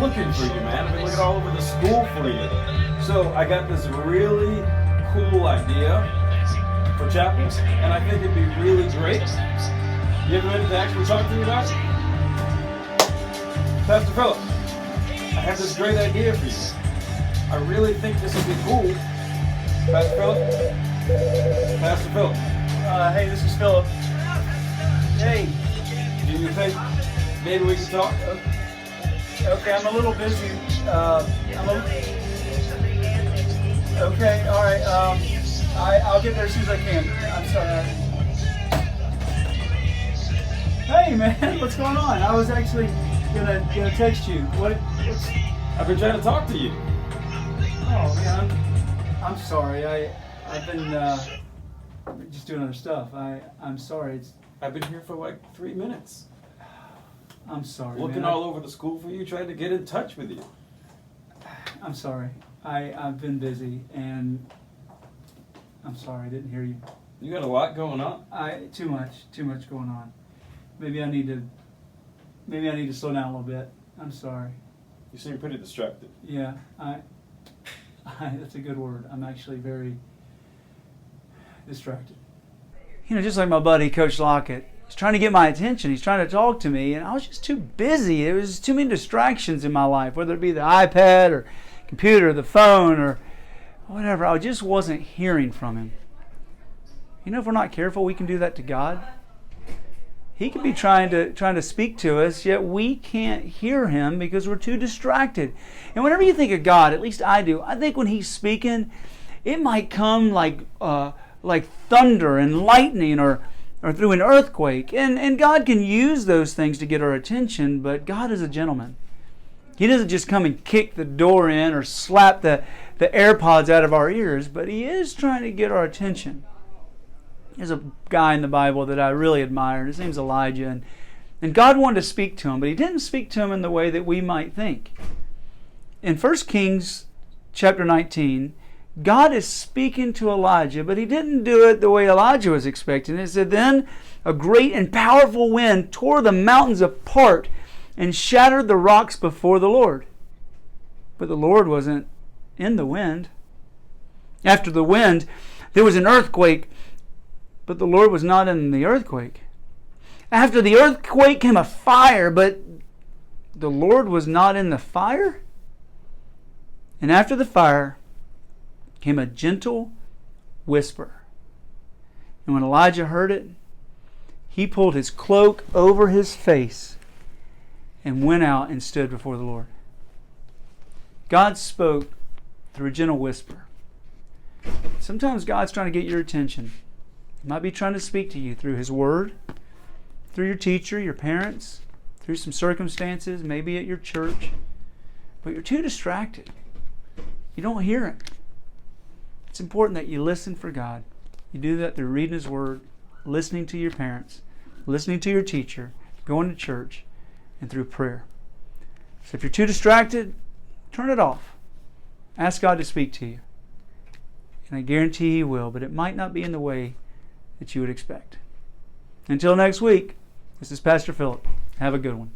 looking for you, man. I've been looking all over the school for you. So I got this really cool idea for chapel, and I think it'd be really great. You have a minute to actually talk to me about it? Pastor Philip, I have this great idea for you. I really think this would be cool. Pastor Philip? Pastor Philip? Hey, this is Philip. Hey. Do you think maybe we can talk? Okay, I'm a little busy. Okay, all right. I'll get there as soon as I can. I'm sorry. Hey, man, what's going on? I was actually gonna text you. What's? I've been trying to talk to you. Oh man, I'm sorry. I've been just doing other stuff. I'm sorry. I've been here for like 3 minutes. I'm sorry. Looking man. all over the school for you, trying to get in touch with you. I'm sorry. I've been busy, and I'm sorry I didn't hear you. You got a lot going on. Too much going on. Maybe I need to slow down a little bit. I'm sorry. You seem pretty distracted. Yeah, that's a good word. I'm actually very distracted. You know, just like my buddy, Coach Lockett. He's trying to get my attention. He's trying to talk to me, and I was just too busy. There was too many distractions in my life, whether it be the iPad or computer, or the phone, or whatever. I just wasn't hearing from him. You know, if we're not careful, we can do that to God. He could be trying to speak to us, yet we can't hear Him because we're too distracted. And whenever you think of God, at least I do, I think when He's speaking, it might come like thunder and lightning or through an earthquake. And God can use those things to get our attention, but God is a gentleman. He doesn't just come and kick the door in or slap the AirPods out of our ears, but He is trying to get our attention. There's a guy in the Bible that I really admire. His name's Elijah. And God wanted to speak to him, but He didn't speak to him in the way that we might think. In 1 Kings chapter 19, God is speaking to Elijah, but He didn't do it the way Elijah was expecting. It said, "Then a great and powerful wind tore the mountains apart and shattered the rocks before the Lord." But the Lord wasn't in the wind. After the wind, there was an earthquake, but the Lord was not in the earthquake. After the earthquake came a fire, but the Lord was not in the fire. And after the fire came a gentle whisper. And when Elijah heard it, he pulled his cloak over his face and went out and stood before the Lord. God spoke through a gentle whisper. Sometimes God's trying to get your attention. He might be trying to speak to you through His Word, through your teacher, your parents, through some circumstances, maybe at your church. But you're too distracted. You don't hear Him. It's important that you listen for God. You do that through reading His Word, listening to your parents, listening to your teacher, going to church, and through prayer. So if you're too distracted, turn it off. Ask God to speak to you. And I guarantee He will, but it might not be in the way that you would expect. Until next week, this is Pastor Philip. Have a good one.